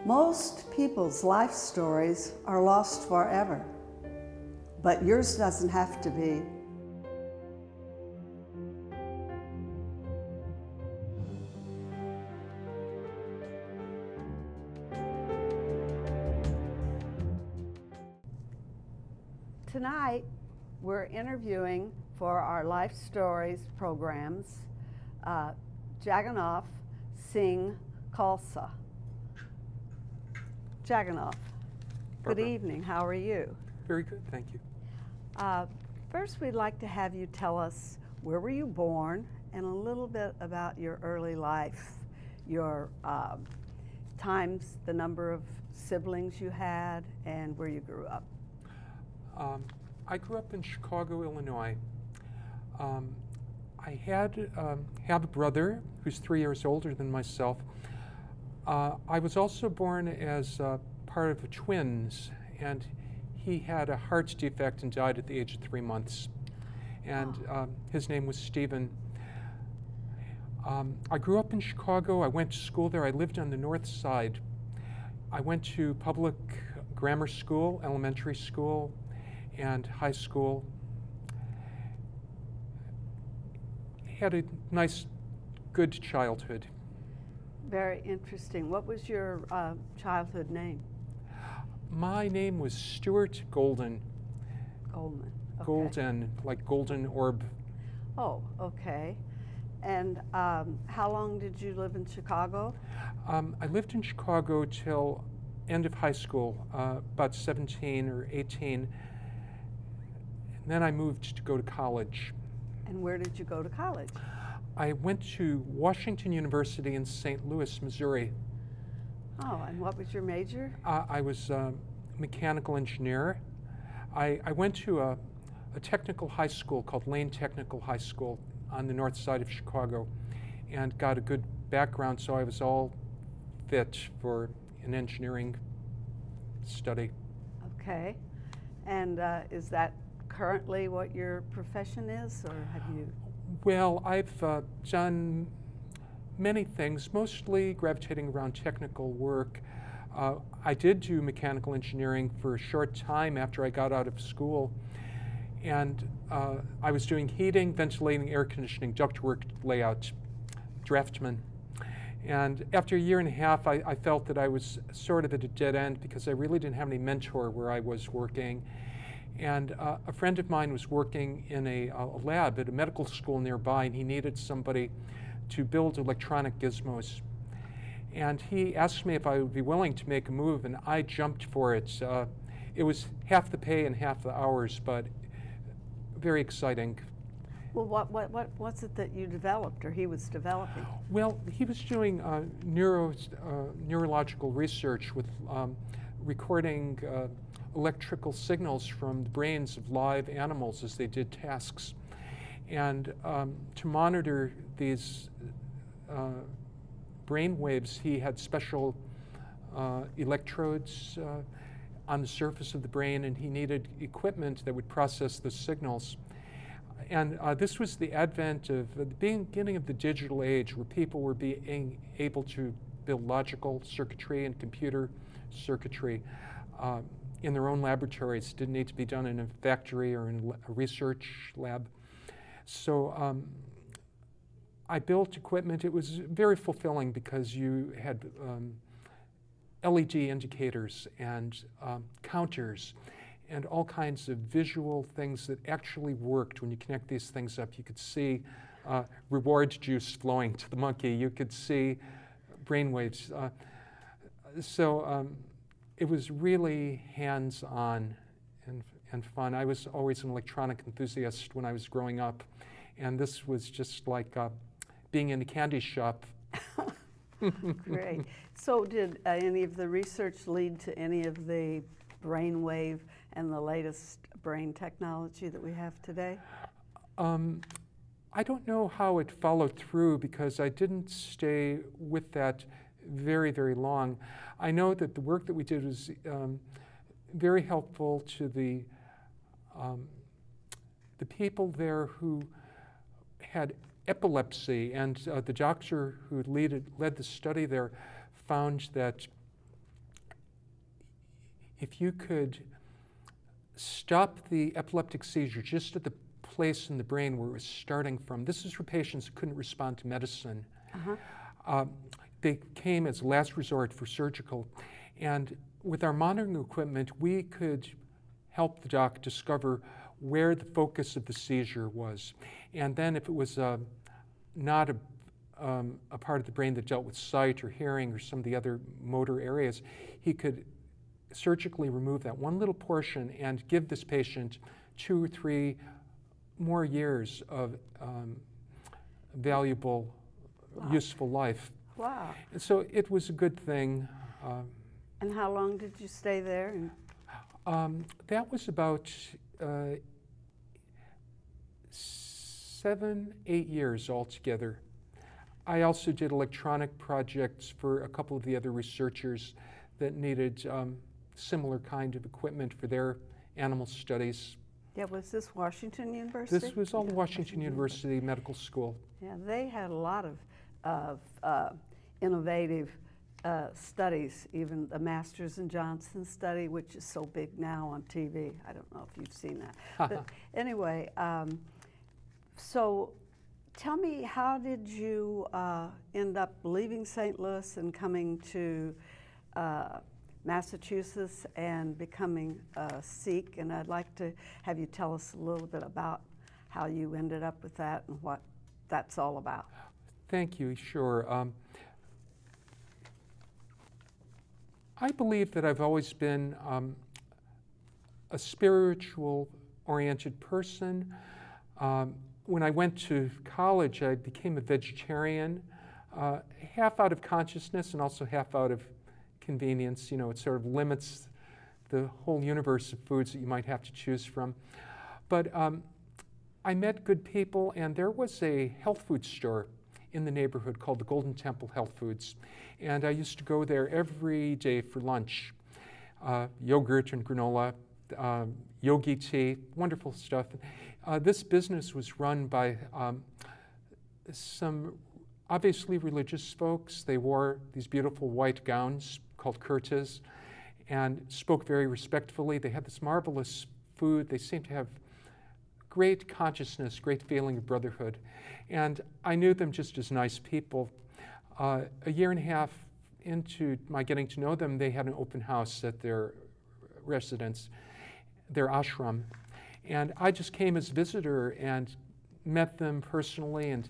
Most people's life stories are lost forever, but yours doesn't have to be. Tonight, we're interviewing for our Life Stories programs Jagan Nath Khalsa. Jagan Nath, good evening. How are you? Very good, thank you. First, we'd like to have you tell us where were you born and a little bit about your early life, your times, the number of siblings you had, and where you grew up. I grew up in Chicago, Illinois. I have a brother who's 3 years older than myself. I was also born as part of twins, and he had a heart defect and died at the age of 3 months. And his name was Stephen. I grew up in Chicago. I went to school there. I lived on the north side. I went to public grammar school, elementary school, and high school. Had a nice, good childhood. Very interesting. What was your childhood name? My name was Stuart Golden. Goldman. Okay. Golden, like golden orb. Oh, okay. And how long did you live in Chicago? I lived in Chicago till end of high school, about 17 or 18. And then I moved to go to college. And where did you go to college? I went to Washington University in St. Louis, Missouri. Oh, and what was your major? I was a mechanical engineer. I went to a technical high school called Lane Technical High School on the north side of Chicago and got a good background, so I was all fit for an engineering study. Okay. And is that currently what your profession is, or have you? Well, I've done many things, mostly gravitating around technical work. I did do mechanical engineering for a short time after I got out of school, and I was doing heating, ventilating, air conditioning, ductwork layout, draftsman. And after a year and a half, I felt that I was sort of at a dead end because I really didn't have any mentor where I was working. And a friend of mine was working in a lab at a medical school nearby, and he needed somebody to build electronic gizmos. And he asked me if I would be willing to make a move, and I jumped for it. It was half the pay and half the hours, but very exciting. Well, what's it that you developed, or he was developing? Well, he was doing neurological research with recording electrical signals from the brains of live animals as they did tasks. And to monitor these brain waves, he had special electrodes on the surface of the brain, and he needed equipment that would process the signals. And this was the advent of the beginning of the digital age, where people were being able to build logical circuitry and computer circuitry in their own laboratories. It didn't need to be done in a factory or in a research lab. So I built equipment. It was very fulfilling because you had LED indicators and counters and all kinds of visual things that actually worked. When you connect these things up, you could see reward juice flowing to the monkey. You could see brainwaves. It was really hands-on and fun. I was always an electronic enthusiast when I was growing up, and this was just like being in a candy shop. Great. So did any of the research lead to any of the brainwave and the latest brain technology that we have today? I don't know how it followed through because I didn't stay with that very, very long. I know that the work that we did was very helpful to the people there who had epilepsy, and the doctor who led the study there found that if you could stop the epileptic seizure just at the place in the brain where it was starting from. This is for patients who couldn't respond to medicine. They came as a last resort for surgical. And with our monitoring equipment, we could help the doc discover where the focus of the seizure was. And then if it was not a part of the brain that dealt with sight or hearing or some of the other motor areas, he could surgically remove that one little portion and give this patient 2 or 3 more years of valuable, useful life. Wow. And so it was a good thing. And how long did you stay there? That was about 7, 8 years altogether. I also did electronic projects for a couple of the other researchers that needed similar kind of equipment for their animal studies. Yeah, was this Washington University? This was all Washington University Medical School. Yeah, they had a lot of innovative studies, even the Masters and Johnson study, which is so big now on TV. I don't know if you've seen that. But anyway, so tell me, how did you end up leaving St. Louis and coming to Massachusetts and becoming a Sikh? And I'd like to have you tell us a little bit about how you ended up with that and what that's all about. Thank you, sure. I believe that I've always been a spiritual-oriented person. When I went to college, I became a vegetarian, half out of consciousness and also half out of convenience. You know, it sort of limits the whole universe of foods that you might have to choose from. But I met good people, and there was a health food store in the neighborhood called the Golden Temple Health Foods. And I used to go there every day for lunch. Yogurt and granola, yogi tea, wonderful stuff. This business was run by some obviously religious folks. They wore these beautiful white gowns called kurtas and spoke very respectfully. They had this marvelous food. They seemed to have great consciousness, great feeling of brotherhood. And I knew them just as nice people. A year and a half into my getting to know them, they had an open house at their residence, their ashram. And I just came as a visitor and met them personally and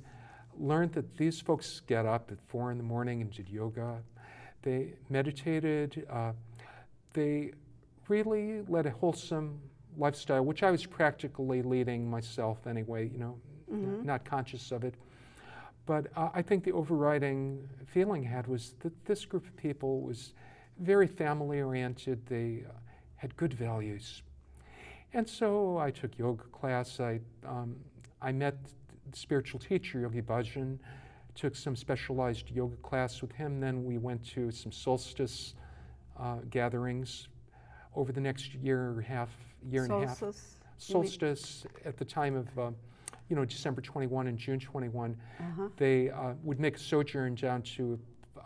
learned that these folks get up at 4 in the morning and did yoga. They meditated. They really led a wholesome lifestyle, which I was practically leading myself anyway, you know, not conscious of it. But I think the overriding feeling I had was that this group of people was very family-oriented. They had good values. And so I took yoga class. I met the spiritual teacher, Yogi Bhajan, took some specialized yoga class with him. Then we went to some solstice gatherings over the next year and a half. Solstice at the time of December 21 and June 21. They would make a sojourn down to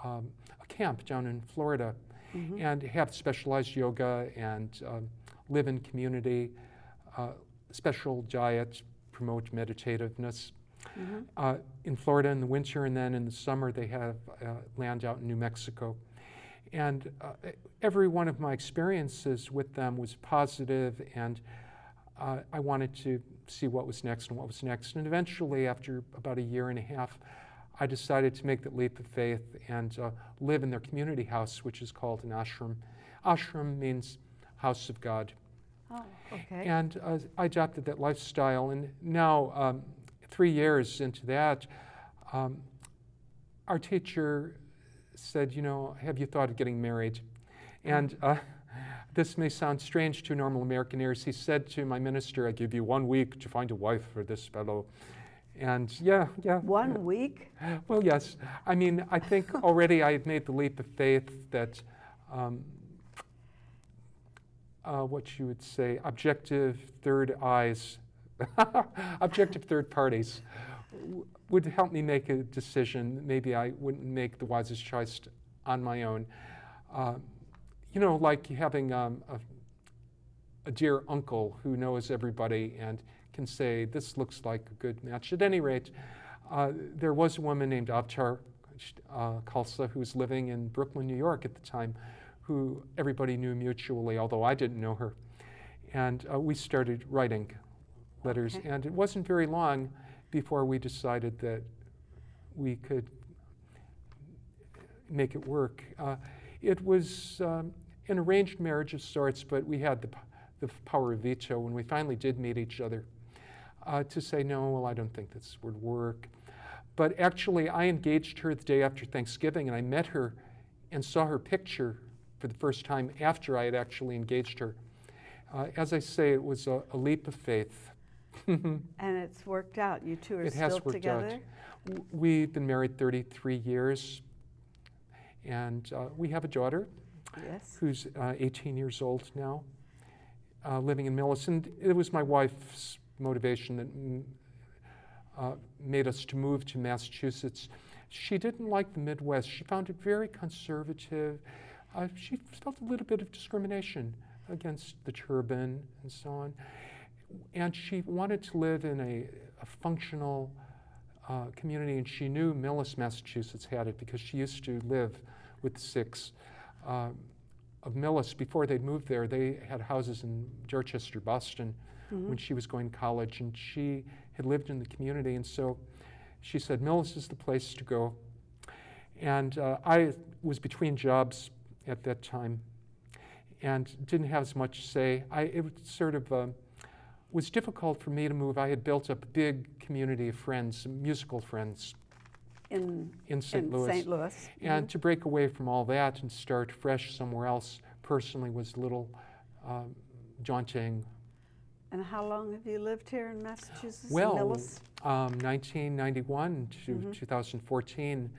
a camp down in Florida and have specialized yoga and live in community, special diet, promote meditativeness. In Florida in the winter, and then in the summer they have land out in New Mexico. And every one of my experiences with them was positive, and I wanted to see what was next and what was next. And eventually, after about a year and a half, I decided to make the leap of faith and live in their community house, which is called an ashram. Ashram means house of God. Oh, okay. And I adopted that lifestyle, and now 3 years into that, our teacher said, you know, have you thought of getting married? And this may sound strange to normal American ears. He said to my minister, I give you 1 week to find a wife for this fellow. And yeah. 1 week? Well, yes. I mean, I think already I had made the leap of faith that what you would say, objective third eyes, objective third parties would help me make a decision. Maybe I wouldn't make the wisest choice on my own. you know, like having a dear uncle who knows everybody and can say, this looks like a good match. At any rate, there was a woman named Jagan Khalsa who was living in Brooklyn, New York at the time, who everybody knew mutually, although I didn't know her. And we started writing letters, Okay. and it wasn't very long before we decided that we could make it work. It was an arranged marriage of sorts, but we had the power of veto when we finally did meet each other to say, no, well, I don't think this would work. But actually, I engaged her the day after Thanksgiving, and I met her and saw her picture for the first time after I had actually engaged her. As I say, it was a leap of faith. And it's worked out. You two are It has still worked together? out. We've been married 33 years, and we have a daughter Yes. who's 18 years old now, living in Millis. And it was my wife's motivation that made us to move to Massachusetts. She didn't like the Midwest. She found it very conservative. She felt a little bit of discrimination against the turban and so on. And she wanted to live in a functional community, and she knew Millis, Massachusetts had it because she used to live with the six of Millis. Before they'd moved there, they had houses in Dorchester, Boston, when she was going to college, and she had lived in the community, and so she said, Millis is the place to go. And I was between jobs at that time and didn't have as much say. It was sort of was difficult for me to move. I had built up a big community of friends, musical friends in St. Louis. St. Louis. And to break away from all that and start fresh somewhere else personally was a little daunting. And how long have you lived here in Massachusetts? Well, in Millis? 1991 to 2014,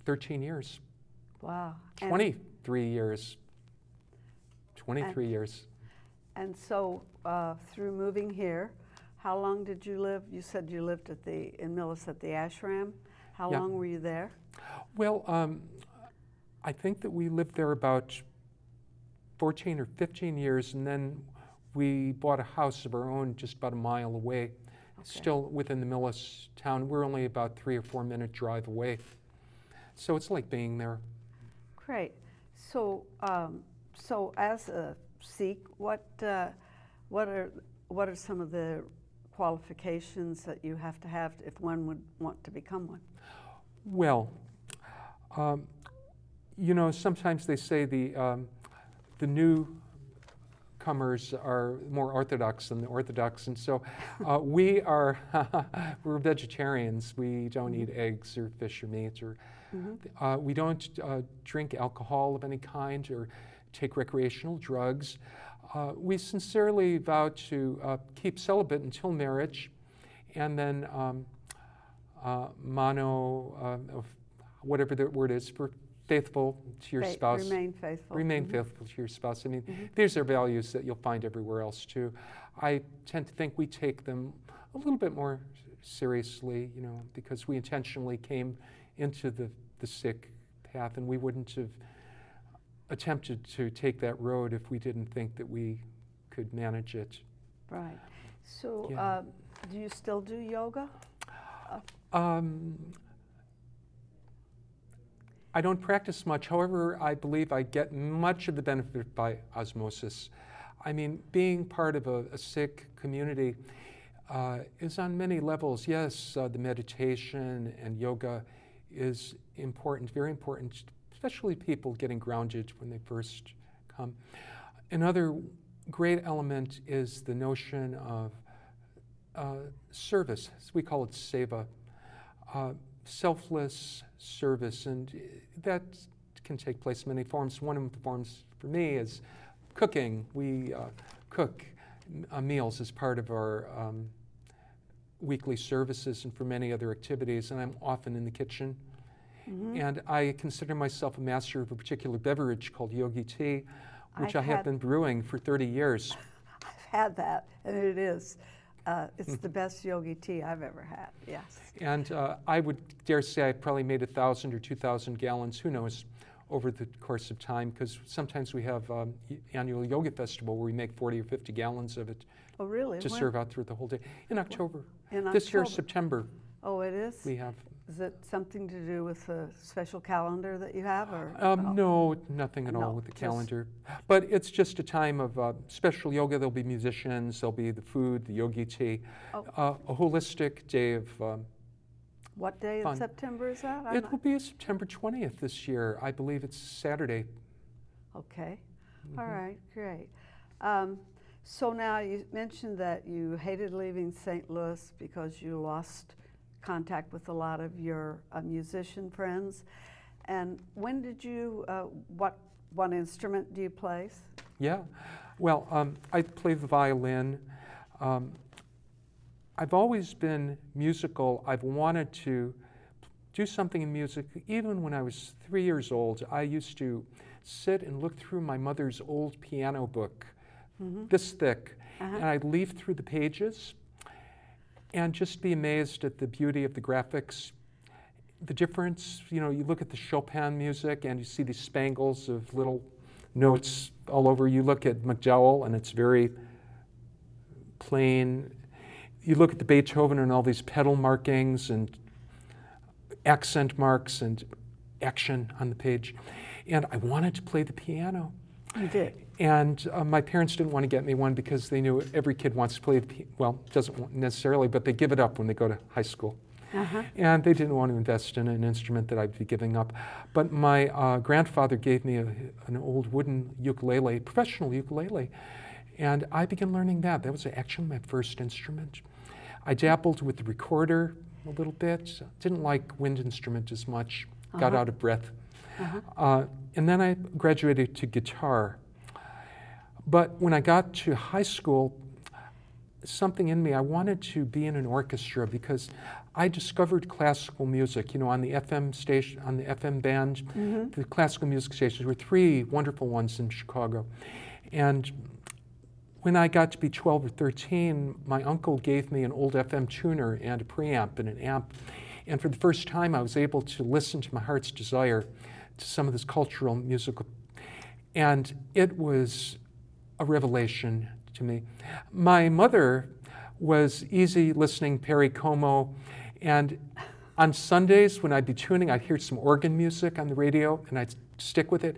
13 years. Wow. 23 years. 23 years. And so through moving here, how long did you live? You said you lived in Millis at the ashram. How long were you there? Well, I think that we lived there about 14 or 15 years, and then we bought a house of our own just about a mile away, still within the Millis town. We're only about 3 or 4 minute drive away. So it's like being there. Great. So, so as a Sikh, what are some of the qualifications that you have to have if one would want to become one? Well, you know, sometimes they say the newcomers are more orthodox than the orthodox, and so we are we're vegetarians. We don't eat eggs or fish or meat, or we don't drink alcohol of any kind or take recreational drugs. We sincerely vow to keep celibate until marriage, and then whatever the word is, for faithful to your spouse. Remain faithful. Remain faithful to your spouse. I mean, these are values that you'll find everywhere else too. I tend to think we take them a little bit more seriously, you know, because we intentionally came into the Sikh path, and we wouldn't have attempted to take that road if we didn't think that we could manage it. Right. So do you still do yoga? I don't practice much. However, I believe I get much of the benefit by osmosis. I mean, being part of a Sikh community is on many levels. Yes, the meditation and yoga is important, very important, especially people getting grounded when they first come. Another great element is the notion of service. We call it seva, selfless service, and that can take place in many forms. One of the forms for me is cooking. We cook meals as part of our weekly services and for many other activities, and I'm often in the kitchen. And I consider myself a master of a particular beverage called yogi tea, which I have been brewing for 30 years. I've had that, and it is. It's the best yogi tea I've ever had, yes. And I would dare say I probably made 1,000 or 2,000 gallons, who knows, over the course of time, because sometimes we have annual yoga festival where we make 40 or 50 gallons of it. Oh, really? To serve out through the whole day. In October. In This year, October. September. Oh, it is? We have. Is it something to do with a special calendar that you have, or? No, nothing at all with the calendar. But it's just a time of special yoga. There'll be musicians, there'll be the food, the yogi tea, a holistic day of what day fun. in September is that? It will be September 20th this year. I believe it's Saturday. Okay. All right, great. So now you mentioned that you hated leaving St. Louis because you lost contact with a lot of your musician friends. And when did you, what instrument do you play? Yeah, well, I play the violin. I've always been musical. I've wanted to do something in music. Even when I was 3 years old, I used to sit and look through my mother's old piano book, this thick, and I'd leaf through the pages and just be amazed at the beauty of the graphics, the difference. You know, you look at the Chopin music and you see these spangles of little notes all over. You look at MacDowell and it's very plain. You look at the Beethoven and all these pedal markings and accent marks and action on the page. And I wanted to play the piano. You did? And my parents didn't want to get me one because they knew every kid wants to play the piano. Well, doesn't necessarily, but they give it up when they go to high school. And they didn't want to invest in an instrument that I'd be giving up. But my grandfather gave me an old wooden ukulele, professional ukulele. And I began learning that. That was actually my first instrument. I dabbled with the recorder a little bit. Didn't like wind instrument as much. Got out of breath. And then I graduated to guitar. But when I got to high school, something in me, I wanted to be in an orchestra because I discovered classical music, you know, on the FM station, on the FM band. The classical music stations were 3 wonderful ones in Chicago. And when I got to be 12 or 13, my uncle gave me an old FM tuner and a preamp and an amp. And for the first time, I was able to listen to my heart's desire to some of this cultural musical. And it was a revelation to me. My mother was easy listening, Perry Como, and on Sundays when I'd be tuning, I'd hear some organ music on the radio and I'd stick with it.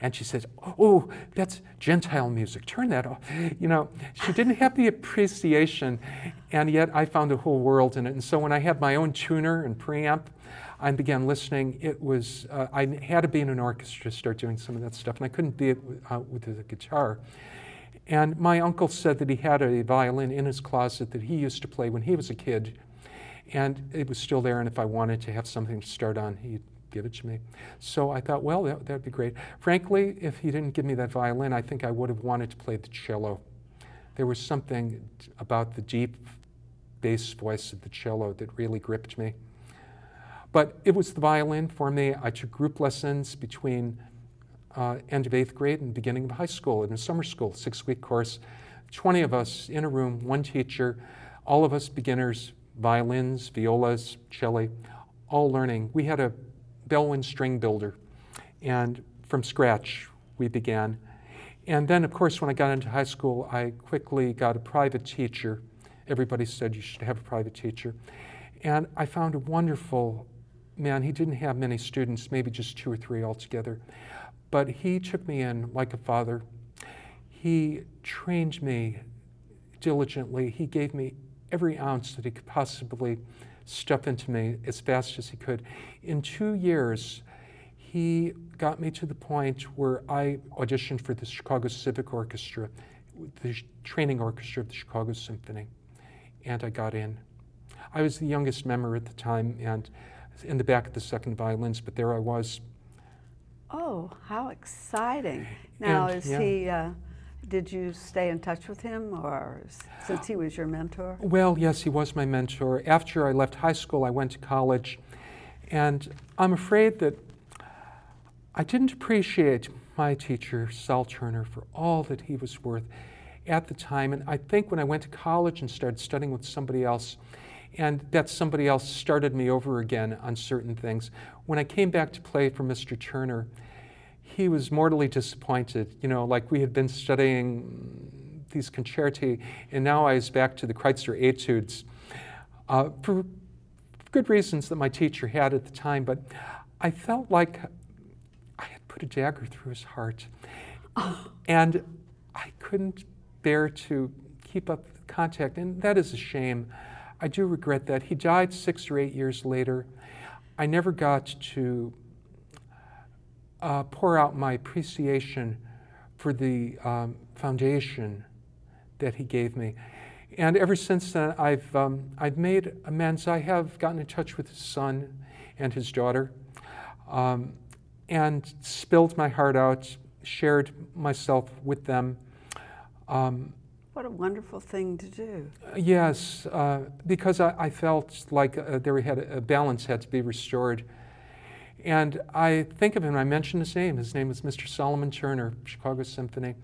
And she says, "Oh, that's Gentile music, turn that off." You know, she didn't have the appreciation, and yet I found a whole world in it. And so when I had my own tuner and preamp, I began listening. It was, I had to be in an orchestra to start doing some of that stuff, and I couldn't be with the guitar. And my uncle said that he had a violin in his closet that he used to play when he was a kid, and it was still there, and if I wanted to have something to start on, he'd give it to me. So I thought, well, that would be great. Frankly, if he didn't give me that violin, I think I would have wanted to play the cello. There was something about the deep bass voice of the cello that really gripped me. But it was the violin for me. I took group lessons between end of 8th grade and beginning of high school in a summer school, 6-week course. 20 of us in a room, one teacher, all of us beginners, violins, violas, cello, all learning. We had a bellwind string builder, and from scratch we began. And then, of course, when I got into high school, I quickly got a private teacher. Everybody said you should have a private teacher. And I found a wonderful man. He didn't have many students, maybe just 2 or 3 altogether. But he took me in like a father. He trained me diligently. He gave me every ounce that he could possibly stuff into me as fast as he could. In 2 years, he got me to the point where I auditioned for the Chicago Civic Orchestra, the training orchestra of the Chicago Symphony, and I got in. I was the youngest member at the time and in the back of the second violins, but there I was. Oh, how exciting. Now, and, did you stay in touch with him, or since he was your mentor? Well, yes, he was my mentor. After I left high school, I went to college, and I'm afraid that I didn't appreciate my teacher, Sal Turner, for all that he was worth at the time. And I think when I went to college and started studying with somebody else, and that somebody else started me over again on certain things, when I came back to play for Mr. Turner, he was mortally disappointed. You know, like we had been studying these concerti, and now I was back to the Kreutzer Etudes for good reasons that my teacher had at the time, but I felt like I had put a dagger through his heart. And I couldn't bear to keep up contact, and that is a shame. I do regret that. He died 6 or 8 years later. I never got to pour out my appreciation for the foundation that he gave me. And ever since then, I've made amends. I have gotten in touch with his son and his daughter, and spilled my heart out, shared myself with them. What a wonderful thing to do. Yes, because I felt like a balance had to be restored. And I think of him, I mentioned his name. His name was Mr. Solomon Turner, Chicago Symphony.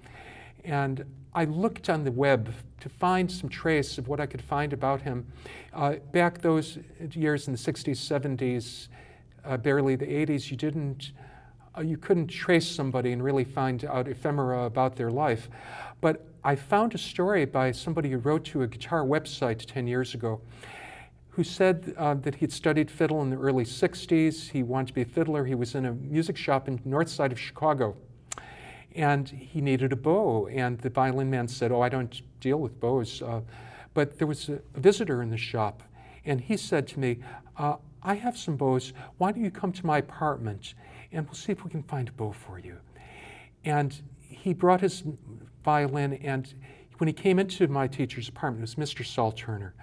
And I looked on the web to find some trace of what I could find about him. Back those years in the 60s, 70s, barely the 80s, you couldn't trace somebody and really find out ephemera about their life. But I found a story by somebody who wrote to a guitar website 10 years ago, who said that he'd studied fiddle in the early 60s. He wanted to be a fiddler. He was in a music shop in the north side of Chicago. And he needed a bow. And the violin man said, "Oh, I don't deal with bows." But there was a visitor in the shop. And he said to me, "I have some bows. Why don't you come to my apartment and we'll see if we can find a bow for you." And he brought his violin, and when he came into my teacher's apartment, it was Mr. Saul Turner.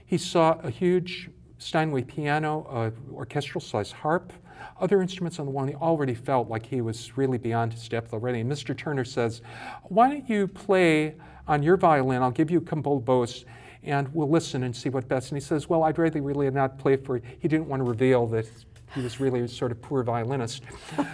He saw a huge Steinway piano, orchestral-sized harp, other instruments on the wall, and he already felt like he was really beyond his depth already. And Mr. Turner says, "Why don't you play on your violin? I'll give you a couple of bows, and we'll listen and see what best." And he says, "Well, I'd really not play for you." He didn't want to reveal that he was really a sort of poor violinist.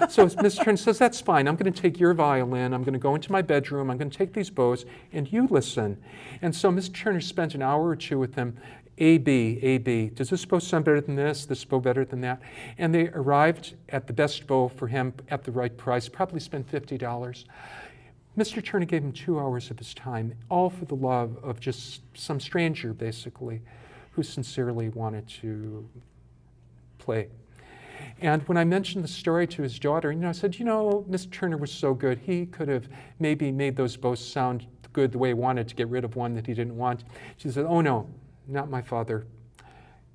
So Mr. Turner says, "That's fine. I'm going to take your violin. I'm going to go into my bedroom. I'm going to take these bows, and you listen." And so Mr. Turner spent an hour or two with them. A, B, A, B. Does this bow sound better than this bow better than that? And they arrived at the best bow for him at the right price, probably spent $50. Mr. Turner gave him 2 hours of his time, all for the love of just some stranger, basically, who sincerely wanted to play. And when I mentioned the story to his daughter, I said, Mr. Turner was so good. He could have maybe made those bows sound good the way he wanted to get rid of one that he didn't want. She said, "Oh, no, not my father.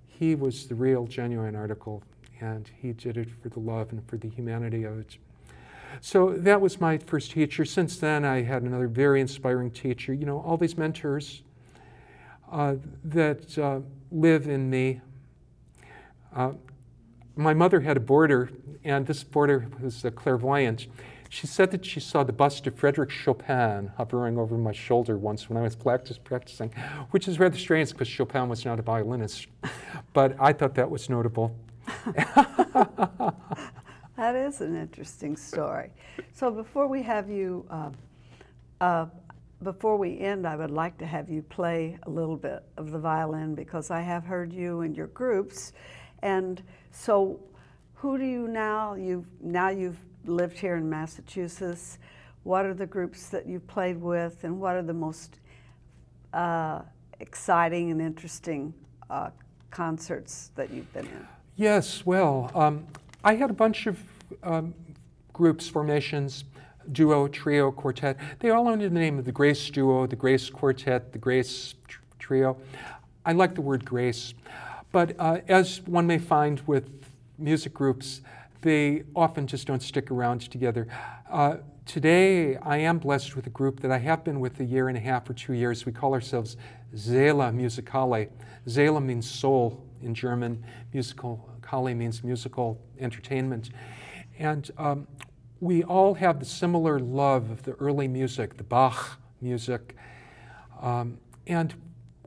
He was the real, genuine article, and he did it for the love and for the humanity of it." So that was my first teacher. Since then, I had another very inspiring teacher. All these mentors that live in me. My mother had a boarder, and this boarder was a clairvoyant. She said that she saw the bust of Frédéric Chopin hovering over my shoulder once when I was practicing, which is rather strange because Chopin was not a violinist. But I thought that was notable. That is an interesting story. So before we have you, before we end, I would like to have you play a little bit of the violin, because I have heard you and your groups. And so who do you now you've lived here in Massachusetts. What are the groups that you've played with, and what are the most exciting and interesting concerts that you've been in? Yes, well, I had a bunch of groups, formations, duo, trio, quartet. They all under the name of the Grace Duo, the Grace Quartet, the Grace Trio. I like the word grace. But as one may find with music groups, they often just don't stick around together. Today, I am blessed with a group that I have been with 1.5 years or 2 years. We call ourselves Seele Musicale. Seele means soul in German. Musicale means musical entertainment. And we all have the similar love of the early music, the Bach music. And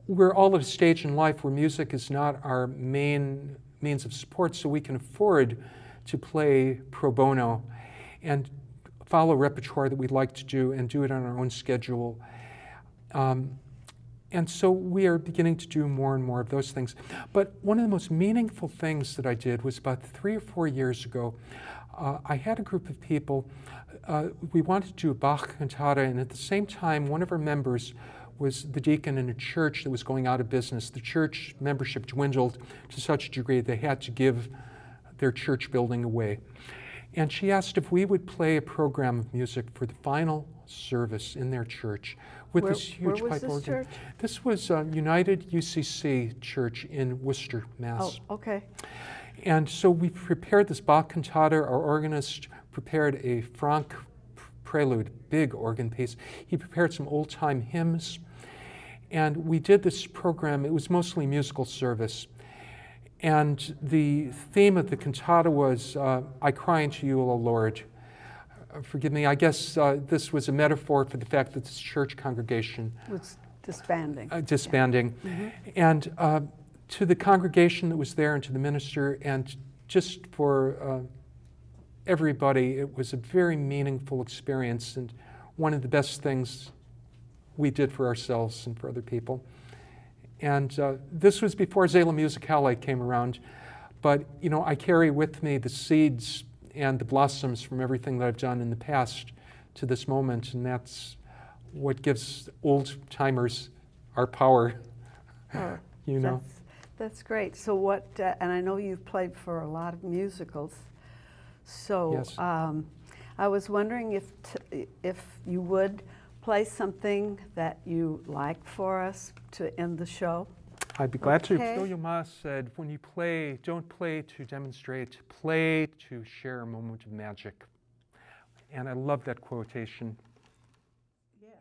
we're all at a stage in life where music is not our main means of support, so we can afford to play pro bono and follow repertoire that we'd like to do and do it on our own schedule. And so we are beginning to do more and more of those things. But one of the most meaningful things that I did was about 3 or 4 years ago, I had a group of people, we wanted to do a Bach cantata, and at the same time, one of our members was the deacon in a church that was going out of business. The church membership dwindled to such a degree they had to give their church building away. And she asked if we would play a program of music for the final service in their church with this huge pipe organ. Church? This was United UCC Church in Worcester, Mass. Oh, okay. And so we prepared this Bach cantata. Our organist prepared a Franck prelude, big organ piece. He prepared some old-time hymns. And we did this program. It was mostly musical service. And the theme of the cantata was, I cry unto you, O Lord. Forgive me, I guess this was a metaphor for the fact that this church congregation was disbanding. Disbanding. Yeah. Mm-hmm. And to the congregation that was there and to the minister and just for everybody, it was a very meaningful experience and one of the best things we did for ourselves and for other people. And this was before Zela Musicale came around. But, you know, I carry with me the seeds and the blossoms from everything that I've done in the past to this moment. And that's what gives old-timers our power, you know. That's great. So what, and I know you've played for a lot of musicals. So yes. I was wondering if you would play something that you like for us to end the show. I'd be glad to. Okay. Yo-Yo Ma said, when you play, don't play to demonstrate, play to share a moment of magic. And I love that quotation. Yes.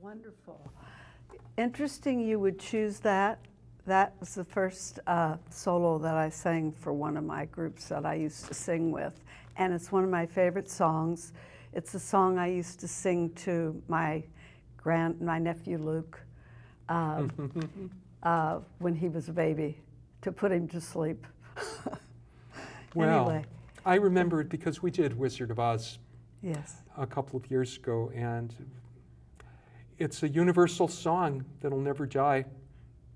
Wonderful. Interesting you would choose that. That was the first solo that I sang for one of my groups that I used to sing with. And it's one of my favorite songs. It's a song I used to sing to my nephew Luke when he was a baby, to put him to sleep. Well, anyway. I remember it because we did Wizard of Oz a couple of years ago, and it's a universal song that'll never die.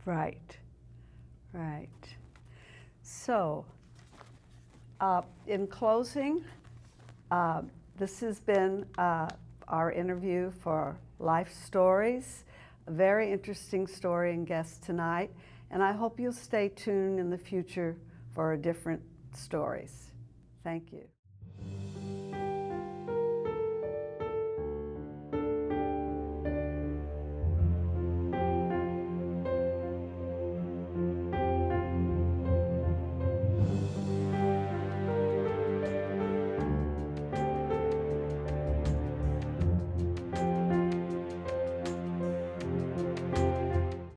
Right, right. So, in closing, this has been our interview for Life Stories. A very interesting story and guest tonight, and I hope you'll stay tuned in the future for different stories. Thank you.